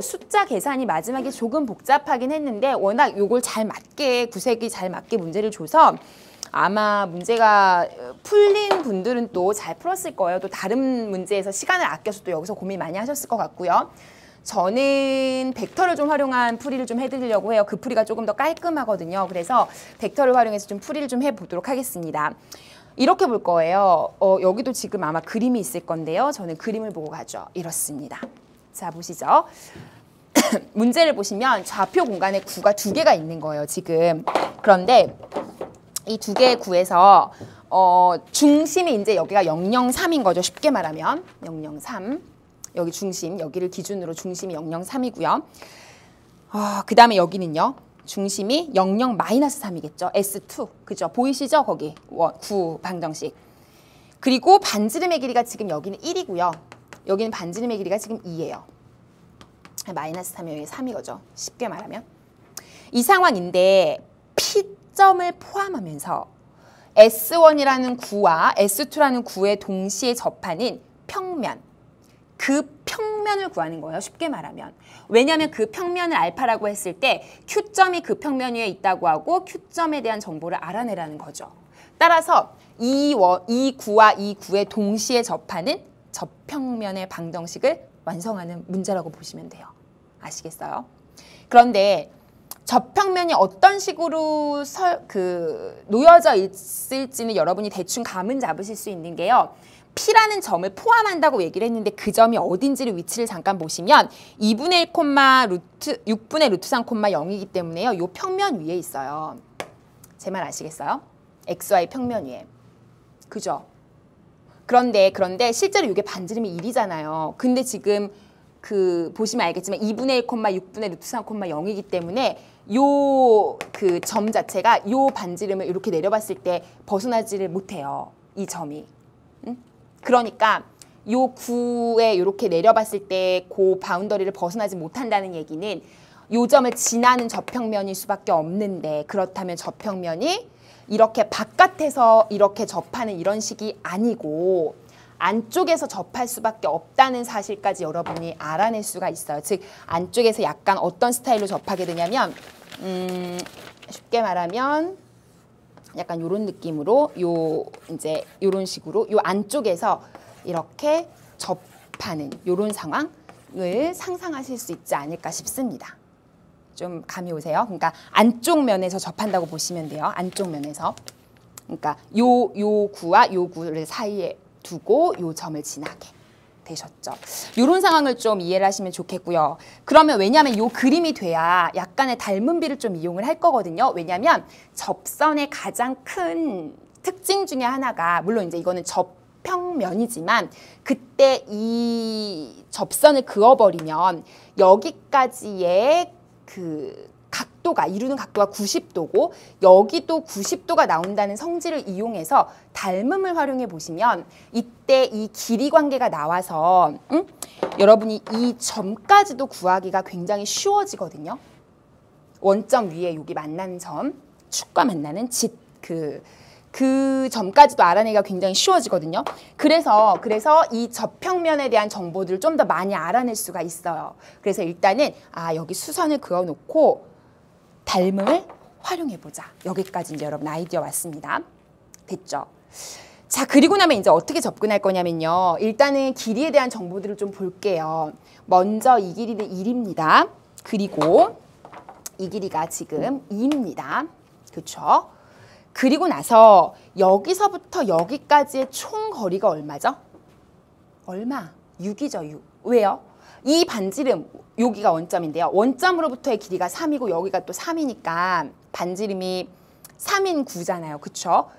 숫자 계산이 마지막에 조금 복잡하긴 했는데 워낙 요걸 잘 맞게 구색이 잘 맞게 문제를 줘서 아마 문제가 풀린 분들은 또 잘 풀었을 거예요. 또 다른 문제에서 시간을 아껴서 또 여기서 고민 많이 하셨을 것 같고요. 저는 벡터를 좀 활용한 풀이를 좀 해드리려고 해요. 그 풀이가 조금 더 깔끔하거든요. 그래서 벡터를 활용해서 좀 풀이를 좀 해보도록 하겠습니다. 이렇게 볼 거예요. 여기도 지금 아마 그림이 있을 건데요. 저는 그림을 보고 가죠. 이렇습니다. 자, 보시죠. 문제를 보시면 좌표 공간에 구가 2개가 있는 거예요, 지금. 그런데 이 2개의 구에서 중심이 이제 여기가 003인 거죠. 쉽게 말하면 003. 여기 중심, 여기를 기준으로 중심이 003이고요. 그 다음에 여기는요. 중심이 00-3이겠죠. S2. 그죠? 보이시죠? 거기 9 방정식. 그리고 반지름의 길이가 지금 여기는 1이고요. 여기는 반지름의 길이가 지금 2예요. -3이 여기 3이거죠. 쉽게 말하면. 이 상황인데 P점을 포함하면서 S1이라는 구와 S2라는 구에 동시에 접하는 평면. 그 평면을 구하는 거예요. 쉽게 말하면. 왜냐하면 그 평면을 알파라고 했을 때 Q점이 그 평면 위에 있다고 하고 Q점에 대한 정보를 알아내라는 거죠. 따라서 이 구와 이 구에 동시에 접하는 접평면의 방정식을 완성하는 문제라고 보시면 돼요. 아시겠어요? 그런데 접평면이 어떤 식으로 놓여져 있을지는 여러분이 대충 감은 잡으실 수 있는 게요. P라는 점을 포함한다고 얘기를 했는데 그 점이 어딘지를 위치를 잠깐 보시면 2분의 1, 6분의 루트 3, 0이기 때문에요. 이 평면 위에 있어요. 제 말 아시겠어요? XY 평면 위에. 그죠? 그런데 실제로 이게 반지름이 1이잖아요. 근데 지금 보시면 알겠지만 2분의 1, 6분의 루트 3, 0이기 때문에 요 점 자체가 요 반지름을 이렇게 내려봤을 때 벗어나지를 못해요. 이 점이. 그러니까 요 구에 이렇게 내려봤을 때 그 바운더리를 벗어나지 못한다는 얘기는 요 점을 지나는 접평면일 수밖에 없는데 그렇다면 접평면이 이렇게 바깥에서 이렇게 접하는 이런 식이 아니고 안쪽에서 접할 수밖에 없다는 사실까지 여러분이 알아낼 수가 있어요. 즉 안쪽에서 약간 어떤 스타일로 접하게 되냐면 쉽게 말하면 약간 요런 느낌으로 이제 요런 식으로 요 안쪽에서 이렇게 접하는 요런 상황을 상상하실 수 있지 않을까 싶습니다. 좀 감이 오세요? 그러니까 안쪽 면에서 접한다고 보시면 돼요. 안쪽 면에서. 그러니까 요 구와 요 구를 사이에 두고 요 점을 지나게 되셨죠. 이런 상황을 좀 이해를 하시면 좋겠고요. 그러면 왜냐하면 요 그림이 돼야 약간의 닮은 비를 좀 이용을 할 거거든요. 왜냐하면 접선의 가장 큰 특징 중에 하나가 물론 이제 이거는 접평면이지만 그때 이 접선을 그어버리면 여기까지의 각도가 이루는 각도가 90도고 여기도 90도가 나온다는 성질을 이용해서 닮음을 활용해 보시면 이때 이 길이 관계가 나와서 여러분이 이 점까지도 구하기가 굉장히 쉬워지거든요. 원점 위에 여기 만나는 점, 축과 만나는 그 점까지도 알아내기가 굉장히 쉬워지거든요. 그래서 이 접평면에 대한 정보들을 좀 더 많이 알아낼 수가 있어요. 그래서 일단은 여기 수선을 그어놓고 닮음을 활용해보자. 여기까지 이제 여러분 아이디어 왔습니다. 됐죠? 자, 그리고 나면 이제 어떻게 접근할 거냐면요. 일단은 길이에 대한 정보들을 좀 볼게요. 먼저 이 길이는 1입니다. 그리고 이 길이가 지금 2입니다. 그렇죠? 그리고 나서 여기서부터 여기까지의 총 거리가 얼마죠? 얼마? 6이죠, 6. 왜요? 이 반지름, 여기가 원점인데요. 원점으로부터의 길이가 3이고 여기가 또 3이니까 반지름이 3인 9잖아요. 그쵸?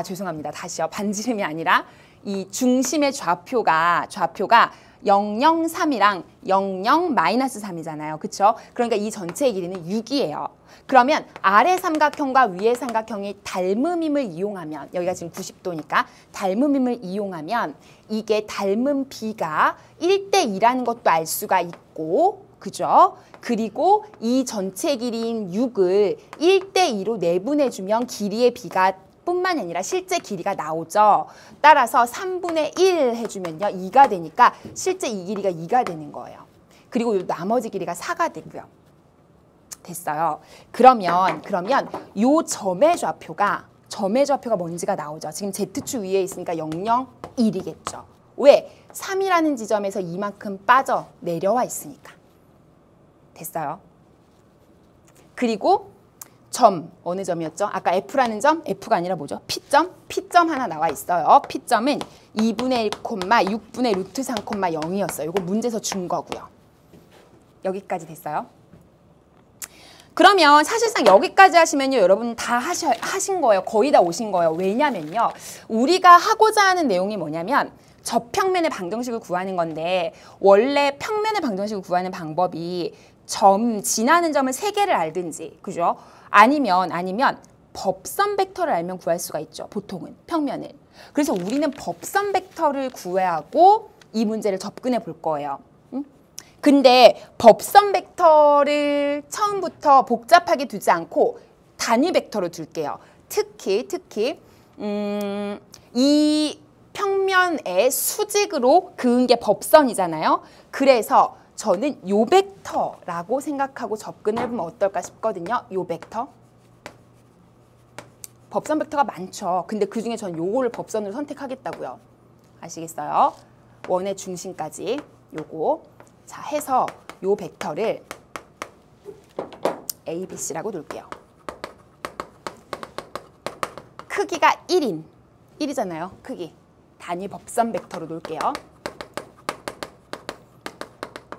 죄송합니다. 다시요. 반지름이 아니라 이 중심의 좌표가 003이랑 00-3이잖아요. 그쵸? 그러니까 이 전체의 길이는 6이에요. 그러면 아래 삼각형과 위의 삼각형이 닮음임을 이용하면 여기가 지금 90도니까 닮음임을 이용하면 이게 닮음 B가 1대2라는 것도 알 수가 있고 그죠? 그리고 이 전체 길이인 6을 1대2로 내분해주면 길이의 B가 뿐만 아니라 실제 길이가 나오죠. 따라서 3분의 1 해주면요. 2가 되니까 실제 이 길이가 2가 되는 거예요. 그리고 요 나머지 길이가 4가 되고요. 됐어요. 그러면 요 점의 좌표가 뭔지가 나오죠. 지금 Z축 위에 있으니까 0, 0, 1이겠죠. 왜? 3이라는 지점에서 이만큼 빠져 내려와 있으니까. 됐어요. 그리고 점, 어느 점이었죠? 아까 F라는 점, F가 아니라 뭐죠? P점? P점 하나 나와 있어요. P점은 2분의 1, 6분의 루트 3, 0이었어요. 이거 문제에서 준 거고요. 여기까지 됐어요. 그러면 사실상 여기까지 하시면요, 여러분 다 하신 거예요. 거의 다 오신 거예요. 왜냐면요, 우리가 하고자 하는 내용이 뭐냐면 저평면의 방정식을 구하는 건데, 원래 평면의 방정식을 구하는 방법이 지나는 점을 3개를 알든지, 그죠? 아니면 법선 벡터를 알면 구할 수가 있죠. 보통은 평면을. 그래서 우리는 법선 벡터를 구하고 이 문제를 접근해 볼 거예요. 근데 법선 벡터를 처음부터 복잡하게 두지 않고 단위 벡터로 둘게요. 특히 이 평면의 수직으로 그은 게 법선이잖아요. 그래서 저는 요 벡터라고 생각하고 접근해보면 어떨까 싶거든요. 요 벡터. 법선 벡터가 많죠. 근데 그중에 전 요거를 법선으로 선택하겠다고요. 아시겠어요? 원의 중심까지 요거. 자, 해서 요 벡터를 A, B, C라고 놓을게요. 크기가 1이잖아요. 크기. 단위 법선 벡터로 놓을게요.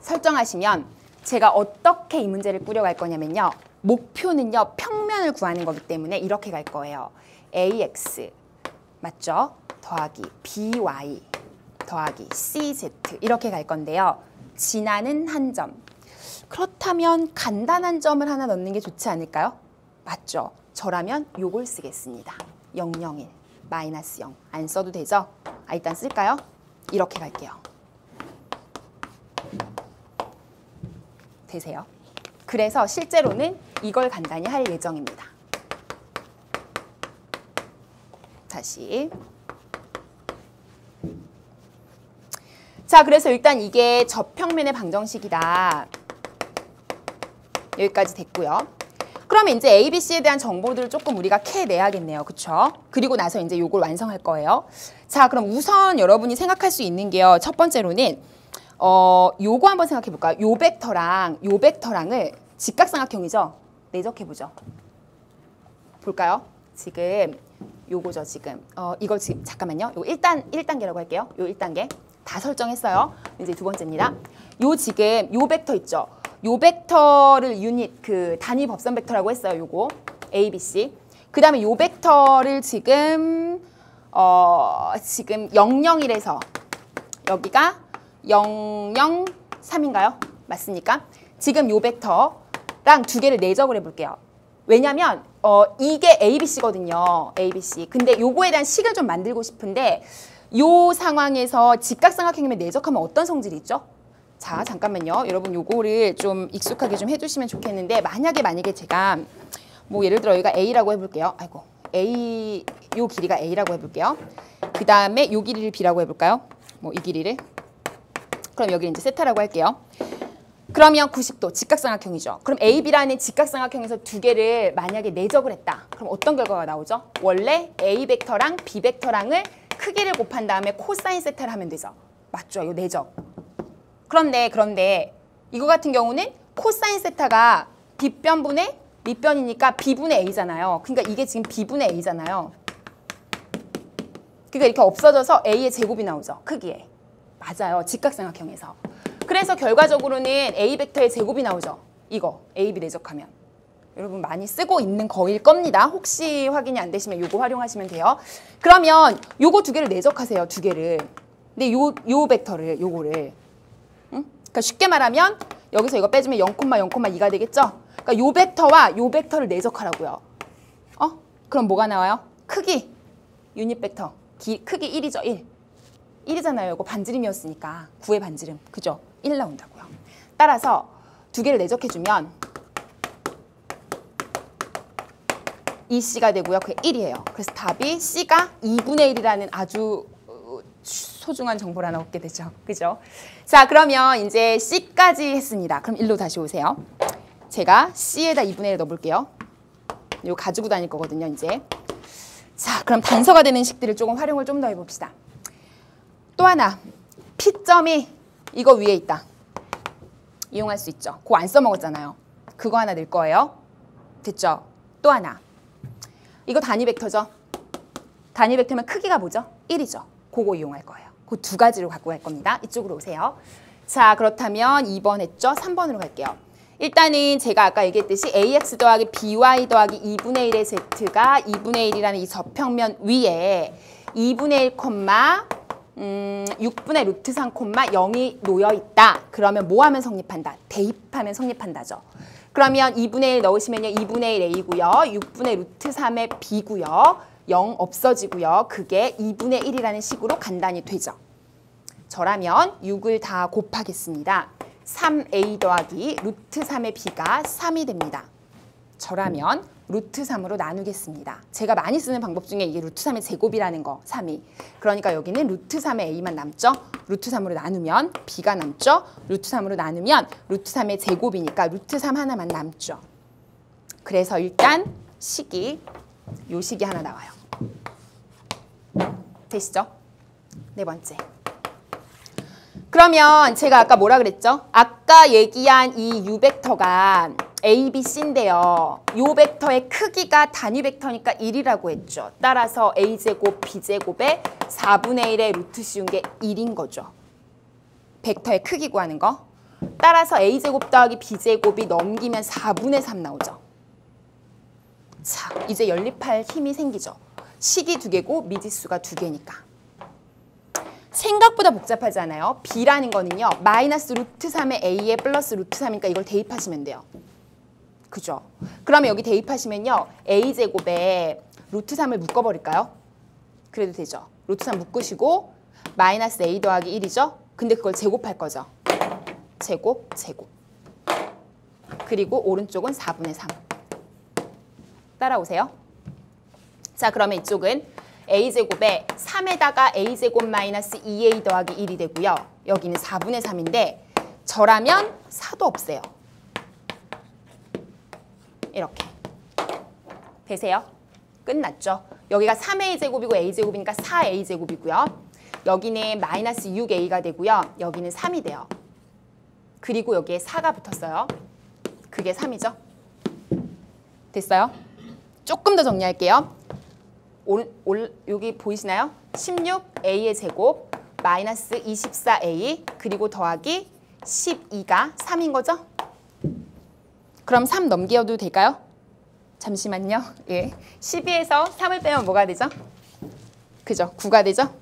설정하시면 제가 어떻게 이 문제를 꾸려갈 거냐면요. 목표는요, 평면을 구하는 거기 때문에 이렇게 갈 거예요. AX, 맞죠? 더하기 BY, 더하기 CZ 이렇게 갈 건데요. 지나는 한 점. 그렇다면 간단한 점을 하나 넣는 게 좋지 않을까요? 맞죠? 저라면 요걸 쓰겠습니다. 0, 0, 1, 마이너스 0. 안 써도 되죠? 일단 쓸까요? 이렇게 갈게요. 되세요? 그래서 실제로는 이걸 간단히 할 예정입니다. 다시. 자, 그래서 일단 이게 저평면의 방정식이다. 여기까지 됐고요. 그러면 이제 A, B, C에 대한 정보들을 조금 우리가 캐내야겠네요. 그쵸? 그리고 나서 이제 요걸 완성할 거예요. 자, 그럼 우선 여러분이 생각할 수 있는 게요. 첫 번째로는 요거 한번 생각해 볼까요? 요 벡터랑을 직각삼각형이죠? 내적해보죠. 볼까요? 지금 요거죠, 지금. 이걸 지금 잠깐만요. 요거 1단계라고 할게요. 요 1단계. 다 설정했어요. 이제 두 번째입니다. 요 지금 요 벡터 있죠? 요 벡터를 유닛 단위 법선 벡터라고 했어요. 요거 A, B, C. 그다음에 요 벡터를 지금 001에서 여기가 0, 0, 3인가요? 맞습니까? 지금 요 벡터랑 두 개를 내적을 해볼게요. 왜냐면 이게 A, B, C거든요. A, B, C. 근데 요거에 대한 식을 좀 만들고 싶은데 요 상황에서 직각삼각형이면 내적하면 어떤 성질이 있죠? 자, 잠깐만요. 여러분 요거를 좀 익숙하게 좀 해주시면 좋겠는데 만약에 제가 뭐 예를 들어 여기가 A라고 해볼게요. 아이고, A 요 길이가 A라고 해볼게요. 그 다음에 요 길이를 B라고 해볼까요? 뭐 이 길이를. 그럼 여기를 이제 세타라고 할게요. 그러면 90도 직각삼각형이죠. 그럼 A, B라는 직각삼각형에서 두 개를 만약에 내적을 했다. 그럼 어떤 결과가 나오죠? 원래 A 벡터랑 B 벡터랑을 크기를 곱한 다음에 코사인 세타를 하면 되죠. 맞죠? 이거 내적. 그런데 이거 같은 경우는 코사인 세타가 빗변분의 밑변이니까 B분의 A잖아요. 그러니까 이게 지금 B분의 A잖아요. 그러니까 이렇게 없어져서 A의 제곱이 나오죠. 크기에. 맞아요. 직각삼각형에서. 그래서 결과적으로는 A 벡터의 제곱이 나오죠. 이거 AB 내적하면. 여러분 많이 쓰고 있는 거일 겁니다. 혹시 확인이 안 되시면 요거 활용하시면 돼요. 그러면 요거 두 개를 내적하세요. 두 개를. 근데 요 벡터를 요거를. 응? 그러니까 쉽게 말하면 여기서 이거 빼주면 0,0,2가 되겠죠? 그러니까 요 벡터와 요 벡터를 내적하라고요. 그럼 뭐가 나와요? 크기. 유닛 벡터. 크기 1이죠. 1. 1이잖아요. 이거 반지름이었으니까 9의 반지름. 그죠? 1 나온다고요. 따라서 두 개를 내적해주면 이 C가 되고요. 그게 1이에요. 그래서 답이 C가 2분의 1이라는 아주 소중한 정보를 하나 얻게 되죠. 그죠? 자, 그러면 이제 C까지 했습니다. 그럼 일로 다시 오세요. 제가 C에다 2분의 1 넣어볼게요. 이거 가지고 다닐 거거든요, 이제. 자, 그럼 단서가 되는 식들을 조금 활용을 좀 더 해봅시다. 또 하나, P점이 이거 위에 있다. 이용할 수 있죠. 그거 안 써먹었잖아요. 그거 하나 넣을 거예요. 됐죠? 또 하나. 이거 단위 벡터죠? 단위 벡터면 크기가 뭐죠? 1이죠. 그거 이용할 거예요. 그 두 가지로 갖고 갈 겁니다. 이쪽으로 오세요. 자, 그렇다면 2번 했죠? 3번으로 갈게요. 일단은 제가 아까 얘기했듯이 ax 더하기 by 더하기 2분의 1의 z가 2분의 1이라는 이 저평면 위에 2분의 1, 6분의 루트 3, 0이 놓여 있다. 그러면 뭐 하면 성립한다? 대입하면 성립한다죠. 그러면 2분의 1 넣으시면요. 2분의 1 a고요. 6분의 루트 3의 b고요. 0 없어지고요. 그게 2분의 1이라는 식으로 간단히 되죠. 저라면 6을 다 곱하겠습니다. 3a 더하기 루트 3의 b가 3이 됩니다. 저라면 루트 3으로 나누겠습니다. 제가 많이 쓰는 방법 중에 이게 루트 3의 제곱이라는 거, 3이. 그러니까 여기는 루트 3의 a만 남죠. 루트 3으로 나누면 b가 남죠. 루트 3으로 나누면 루트 3의 제곱이니까 루트 3 하나만 남죠. 그래서 일단 식이 요 식이 하나 나와요. 되시죠? 네 번째. 그러면 제가 아까 뭐라 그랬죠? 아까 얘기한 이 U벡터가 A, B, C인데요. 요 벡터의 크기가 단위 벡터니까 1이라고 했죠. 따라서 A제곱, B제곱의 4분의 1의 루트 씌운 게 1인 거죠. 벡터의 크기 구하는 거. 따라서 A제곱 더하기 B제곱이 넘기면 4분의 3 나오죠. 자, 이제 연립할 힘이 생기죠. 식이 2개고 미지수가 2개니까. 생각보다 복잡하지 않아요? B라는 거는요. 마이너스 루트 3의 A에 플러스 루트 3이니까 이걸 대입하시면 돼요. 그죠? 그러면 여기 대입하시면요. A제곱에 루트 3을 묶어버릴까요? 그래도 되죠. 루트 3 묶으시고 마이너스 A 더하기 1이죠? 근데 그걸 제곱할 거죠. 제곱, 제곱. 그리고 오른쪽은 4분의 3. 따라오세요. 자, 그러면 이쪽은 A제곱에 3에다가 A제곱 마이너스 2A 더하기 1이 되고요. 여기는 4분의 3인데 저라면 4도 없애요. 이렇게. 되세요? 끝났죠? 여기가 3A제곱이고 A제곱이니까 4A제곱이고요. 여기는 마이너스 6A가 되고요. 여기는 3이 돼요. 그리고 여기에 4가 붙었어요. 그게 3이죠? 됐어요? 조금 더 정리할게요. 여기 보이시나요? 16A의 제곱 마이너스 24A 그리고 더하기 12가 3인 거죠? 그럼 3 넘겨도 될까요? 잠시만요. 예, 12에서 3을 빼면 뭐가 되죠? 그죠? 9가 되죠?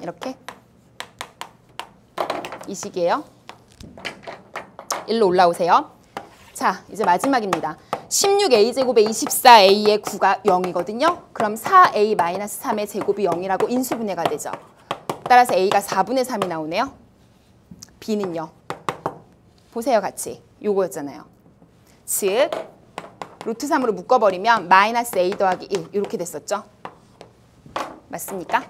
이렇게. 이 식이에요. 일로 올라오세요. 자, 이제 마지막입니다. 16A제곱에 24A의 9가 0이거든요. 그럼 4A-3의 제곱이 0이라고 인수분해가 되죠. 따라서 A가 4분의 3이 나오네요. B는요. 보세요, 같이. 요거였잖아요. 즉, 루트 3으로 묶어버리면 마이너스 A 더하기 1 이렇게 됐었죠. 맞습니까?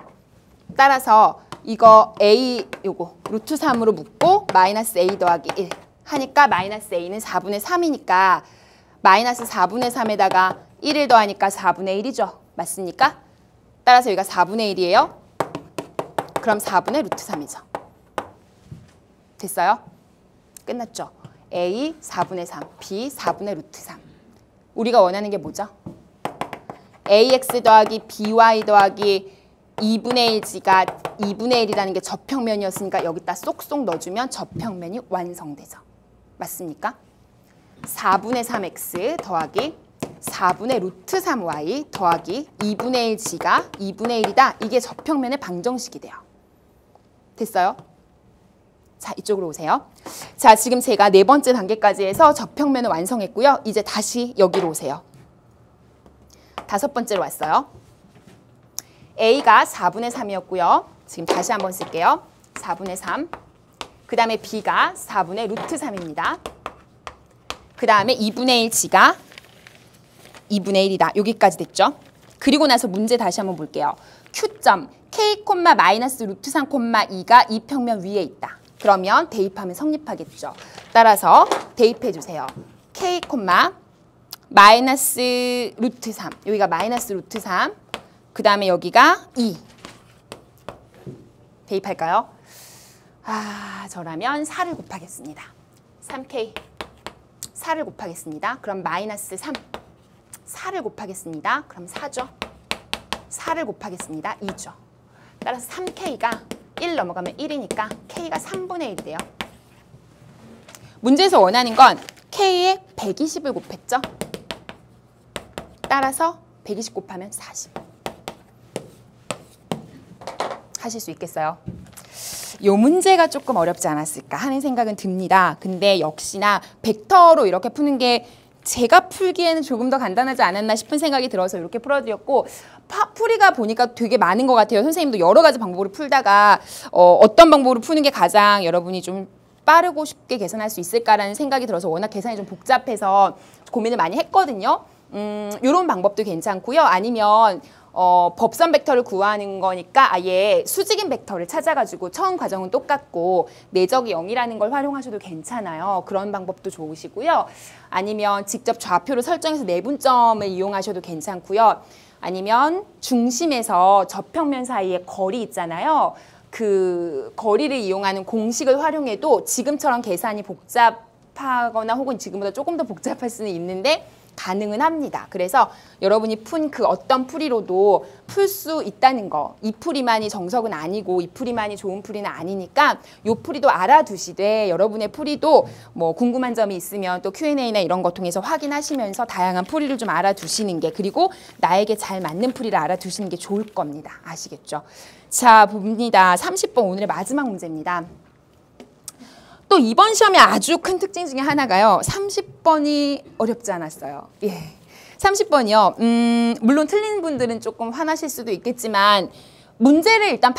따라서 이거 A 요거 루트 3으로 묶고 마이너스 A 더하기 1 하니까 마이너스 A는 4분의 3이니까 마이너스 4분의 3에다가 1을 더하니까 4분의 1이죠. 맞습니까? 따라서 여기가 4분의 1이에요. 그럼 4분의 루트 3이죠. 됐어요? 끝났죠? A 4분의 3, B 4분의 루트 3. 우리가 원하는 게 뭐죠? AX 더하기 BY 더하기 2분의 1G가 2분의 1이라는 게 저평면이었으니까 여기다 쏙쏙 넣어주면 저평면이 완성되죠. 맞습니까? 4분의 3x 더하기 4분의 루트 3y 더하기 2분의 1g가 2분의 1이다. 이게 저평면의 방정식이 돼요. 됐어요? 자, 이쪽으로 오세요. 자, 지금 제가 4번째 단계까지 해서 저평면을 완성했고요. 이제 다시 여기로 오세요. 5번째로 왔어요. A가 4분의 3이었고요. 지금 다시 한번 쓸게요. 4분의 3. 그 다음에 B가 4분의 루트 3입니다. 그 다음에 2분의 1g가 2분의 1이다. 여기까지 됐죠? 그리고 나서 문제 다시 한번 볼게요. Q점, k, 마이너스 루트 3, 2가 이 평면 위에 있다. 그러면 대입하면 성립하겠죠. 따라서 대입해 주세요. k, 마이너스 루트 3. 여기가 마이너스 루트 3. 그 다음에 여기가 2. 대입할까요? 저라면 4를 곱하겠습니다. 3k. 4를 곱하겠습니다. 그럼 마이너스 3. 4를 곱하겠습니다. 그럼 4죠. 4를 곱하겠습니다. 2죠. 따라서 3k가 1 넘어가면 1이니까 k가 3분의 1이 돼요. 문제에서 원하는 건 k에 120을 곱했죠. 따라서 120 곱하면 40. 하실 수 있겠어요? 요 문제가 조금 어렵지 않았을까 하는 생각은 듭니다. 근데 역시나 벡터로 이렇게 푸는 게 제가 풀기에는 조금 더 간단하지 않았나 싶은 생각이 들어서 이렇게 풀어드렸고, 풀이가 보니까 되게 많은 것 같아요. 선생님도 여러 가지 방법으로 풀다가 어떤 방법으로 푸는 게 가장 여러분이 좀 빠르고 쉽게 계산할 수 있을까라는 생각이 들어서 워낙 계산이 좀 복잡해서 고민을 많이 했거든요. 이런 방법도 괜찮고요. 아니면 법선 벡터를 구하는 거니까 아예 수직인 벡터를 찾아가지고 처음 과정은 똑같고 내적이 0이라는 걸 활용하셔도 괜찮아요. 그런 방법도 좋으시고요. 아니면 직접 좌표를 설정해서 내분점을 이용하셔도 괜찮고요. 아니면 중심에서 저평면 사이에 거리 있잖아요. 그 거리를 이용하는 공식을 활용해도 지금처럼 계산이 복잡하거나 혹은 지금보다 조금 더 복잡할 수는 있는데 가능은 합니다. 그래서 여러분이 푼 그 어떤 풀이로도 풀 수 있다는 거. 이 풀이만이 정석은 아니고 이 풀이만이 좋은 풀이는 아니니까 이 풀이도 알아두시되 여러분의 풀이도 뭐 궁금한 점이 있으면 또 Q&A나 이런 거 통해서 확인하시면서 다양한 풀이를 좀 알아두시는 게, 그리고 나에게 잘 맞는 풀이를 알아두시는 게 좋을 겁니다. 아시겠죠? 자, 봅니다. 30번 오늘의 마지막 문제입니다. 또 이번 시험의 아주 큰 특징 중에 하나가요. 30번이 어렵지 않았어요. 예. 30번이요. 물론 틀린 분들은 조금 화나실 수도 있겠지만 문제를 일단